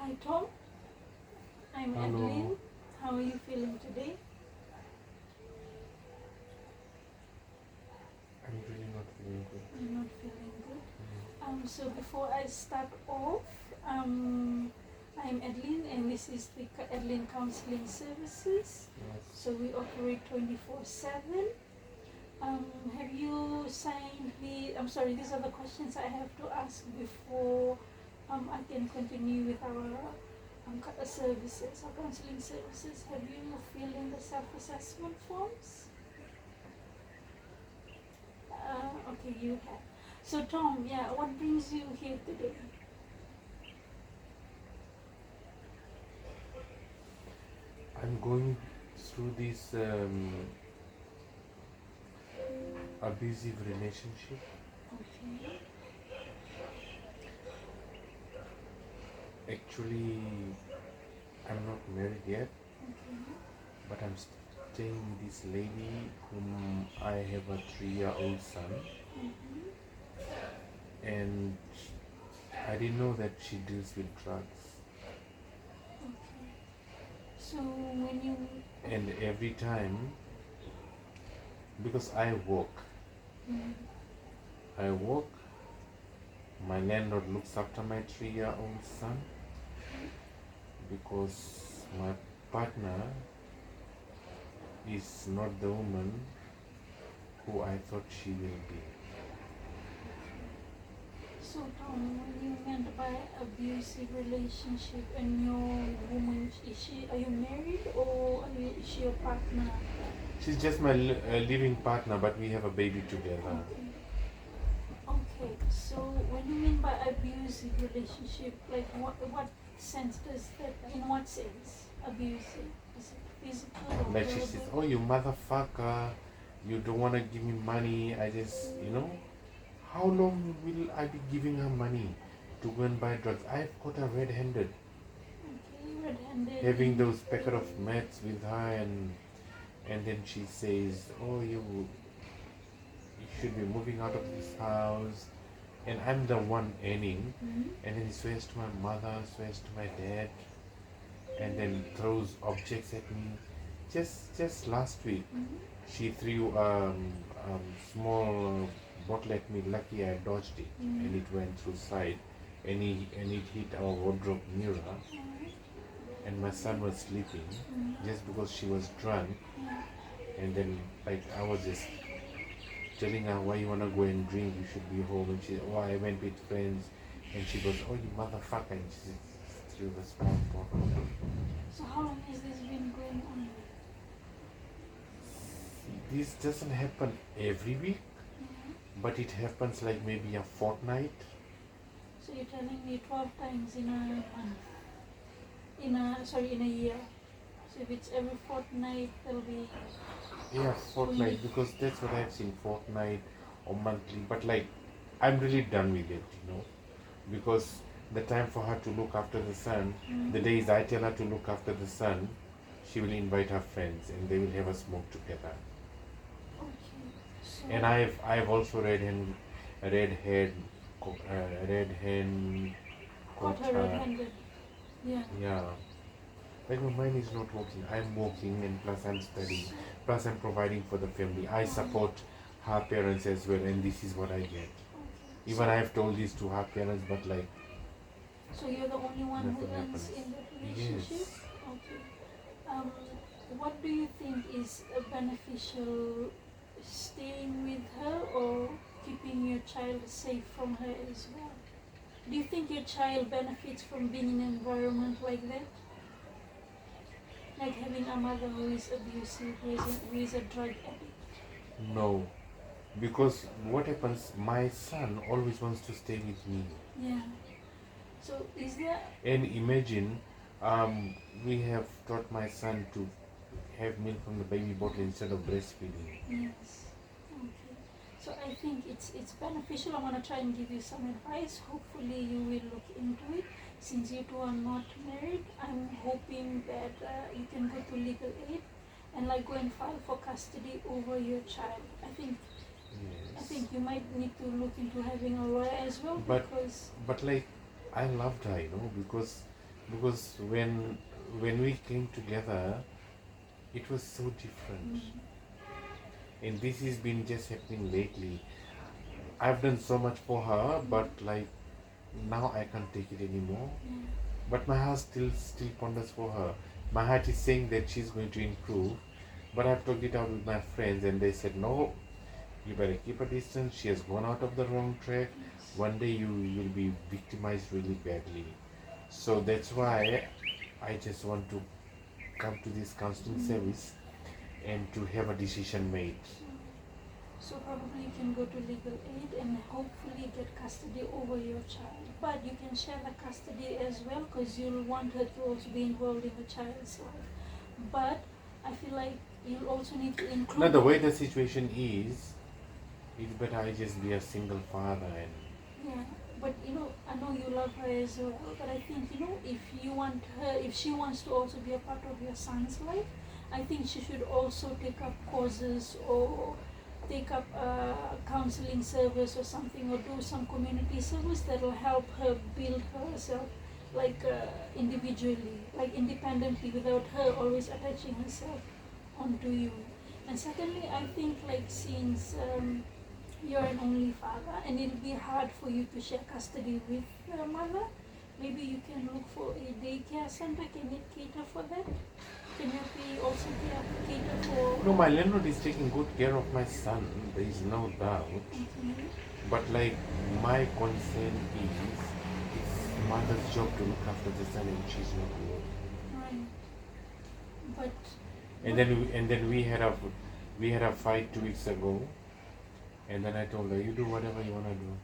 Hi Tom, I'm Hello. Adeline. How are you feeling today? I'm really not feeling good. You're not feeling good. Mm. So before I start off, I'm Adeline and this is the Adeline Counseling Services. Yes. So we operate 24/7. Have you signed I'm sorry, these are the questions I have to ask before I can continue with our services, our counseling services. Have you filled in the self-assessment forms? Okay, you have. So Tom, yeah, what brings you here today? I'm going through this abusive relationship. Okay. Actually, I'm not married yet, Okay. but I'm staying with this lady whom I have a 3-year-old son, Mm-hmm. and I didn't know that she deals with drugs. Okay. So when you And every time, because mm, I work, my landlord looks after my 3-year-old son because my partner is not the woman who I thought she will be. so Tom, when you meant by abusive relationship and your woman, are you married or is she your partner? She's just my living partner, but we have a baby together. Okay. Okay. So when you mean by abusive relationship, like what sense does that? In what sense abusive? Is it physical or Like she says, verbal? "Oh, you motherfucker, you don't want to give me money." I just, how long will I be giving her money to go and buy drugs? I've got her red-handed, Okay, red-handed. having those packet of meds with her, and then she says, "Oh, you should be moving out of this house," and I'm the one earning, Mm-hmm. and then he swears to my mother, swears to my dad, and then throws objects at me. Just last week, Mm-hmm. she threw small bottle at me. Lucky I dodged it, Mm-hmm. and it went through side, and it hit our wardrobe mirror. And my son was sleeping, just because she was drunk, and then like I was just telling her, why you wanna go and drink, you should be home. And she, oh, I went with friends. And she goes, oh, you motherfucker. And she threw the small bottle. So how long has this been going on? This doesn't happen every week, but it happens like maybe a fortnight. So you're telling me 12 times in a month? In a year. So if it's every fortnight, there'll be Yeah, fortnight, because that's what I've seen, fortnight or monthly. But like, I'm really done with it, because the time for her to look after the son, the days I tell her to look after the son, she will invite her friends and they will have a smoke together. okay. So And I've also red hen caught caught her her. red-handed. Yeah. Yeah. Like my mind is not working. I'm working and plus I'm studying. Plus I'm providing for the family. I support her parents as well, and this is what I get. Okay. Even I have told this to her parents, but like So you're the only one who nothing earns happens. in that relationship? Yes. Okay. Um, what do you think is beneficial, staying with her or keeping your child safe from her as well? Do you think your child benefits from being in an environment like that? Like having a mother who is abusive, who is a drug addict? No. Because what happens, my son always wants to stay with me. Yeah. So is there... And imagine, we have taught my son to have milk from the baby bottle instead of breastfeeding. Yes. Okay. So I think it's beneficial. I want to try and give you some advice. Hopefully you will look into it. Since you two are not married, I'm hoping that you can go to legal aid and like go and file for custody over your child. I Yes. think you might need to look into having a lawyer as well But because like I loved her, because because when we came together, it was so different. And this has been just happening lately. I've done so much for her, but like now I can't take it anymore. But my heart still ponders for her. My heart is saying that she's going to improve, but I've talked it out with my friends, and they said no. You better keep a distance. She has gone out of the wrong track. One day you will be victimized really badly. So that's why I just want to come to this counseling service and to have a decision made. So probably you can go to legal aid and hopefully get custody over your child. But you can share the custody as well because you'll want her to also be involved in the child's life. But I feel like you'll also need to include... Now the way the situation is, it's better I just be a single father and... Yeah, but I know you love her as well, but I think, if you want her, if she wants to also be a part of your son's life, I think she should also take up courses or take up a counseling service or something, or do some community service that will help her build herself individually, independently, without her always attaching herself onto you. And secondly, I think since you're an only father and it'll be hard for you to share custody with the mother, maybe you can look for a daycare center. Can it cater for that? Can you be also cater for... No, my landlord is taking good care of my son, there is no doubt. But my concern is it's mother's job to look after the son and she's not working. Right. And then we had a fight 2 weeks ago, and then I told her, you do whatever you wanna do.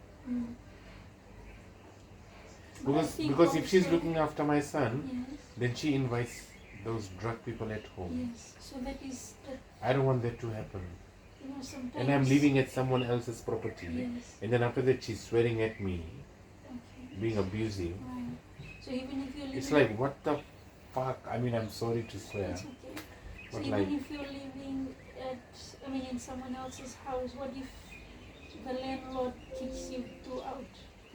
Because if she's looking after my son, then she invites those drug people at home. Yes, so that is that. I don't want that to happen. Sometimes. And I'm living at someone else's property. Yes. And then after that, she's swearing at me, Okay. being abusive. Right. So even if you're living... It's like, what the fuck? I mean, I'm sorry to swear. It's okay. So But even if you're living in someone else's house, what if the landlord kicks you two out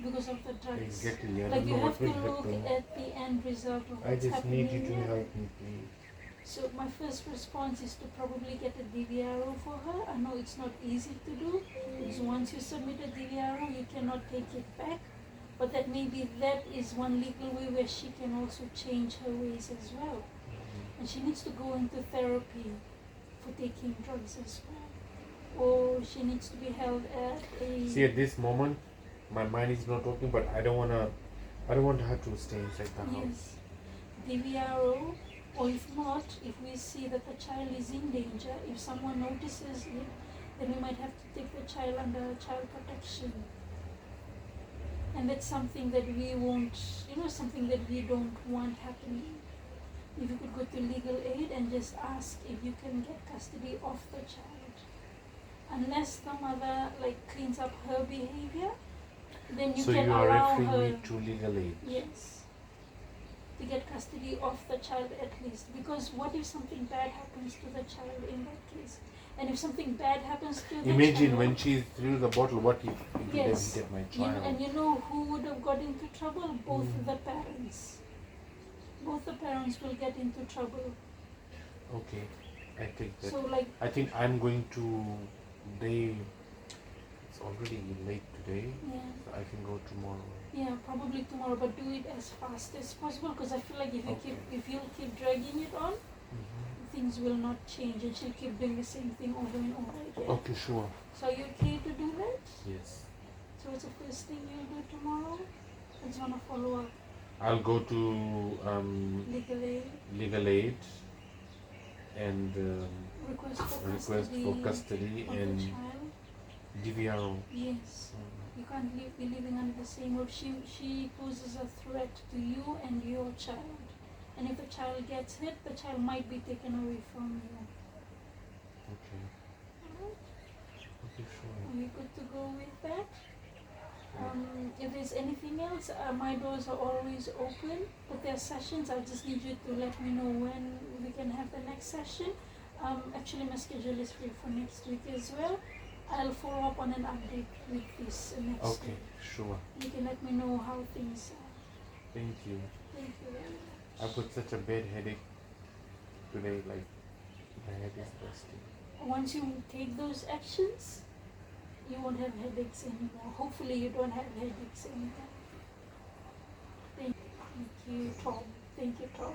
because of the drugs? Exactly. I Like don't you know have what to will look happen. at the end result of I what's just happening need you to there. help me, please. So my first response is to probably get a DVRO for her. I know it's not easy to do, because once you submit a DVRO, you cannot take it back. But that is one legal way where she can also change her ways as well. And she needs to go into therapy for taking drugs as well. Or she needs to be held at a... See, at this moment, my mind is not working, but I don't want her to stay inside the house. Yes. DVRO, or if not, if we see that the child is in danger, if someone notices it, then we might have to take the child under child protection. And that's something that we won't, something that we don't want happening. If you could go to legal aid and just ask if you can get custody of the child. Unless the mother cleans up her behavior, then you So can you are allow referring her... me to legal aid? Yes. To get custody of the child at least. Because what if something bad happens to the child in that case? And if something bad happens to the child... Imagine when she threw the bottle, what if it would have Yes. hit my child? And who would have got into trouble? Both the parents. Both the parents will get into trouble. Okay, I take that. So I think I'm going to... It's already late today, yeah. so I can go tomorrow. Yeah, probably tomorrow, but do it as fast as possible, because I feel like if you keep dragging it on, things will not change, and she'll keep doing the same thing over and over again. Okay, sure. So are you okay to do that? Yes. So what's the first thing you'll do tomorrow? I just want to follow up. I'll go to Legal aid, and request request for custody of and the child. DVRO. Yes. You can't be living under the same roof. She poses a threat to you and your child. And if the child gets hit, the child might be taken away from you. Okay. Alright? Okay, sure. Are you good to go with that? If there's anything else, my doors are always open, but there are sessions. I just need you to let me know when we can have the next session. Actually, my schedule is free for next week as well. I'll follow up on an update with this next week. Okay, sure. You can let me know how things are. Thank you. Thank you very much. I've got such a bad headache today, like my head is bursting. Once you take those actions, you won't have headaches anymore. Hopefully you don't have headaches anymore. Thank you, Tom. Thank you, Tom.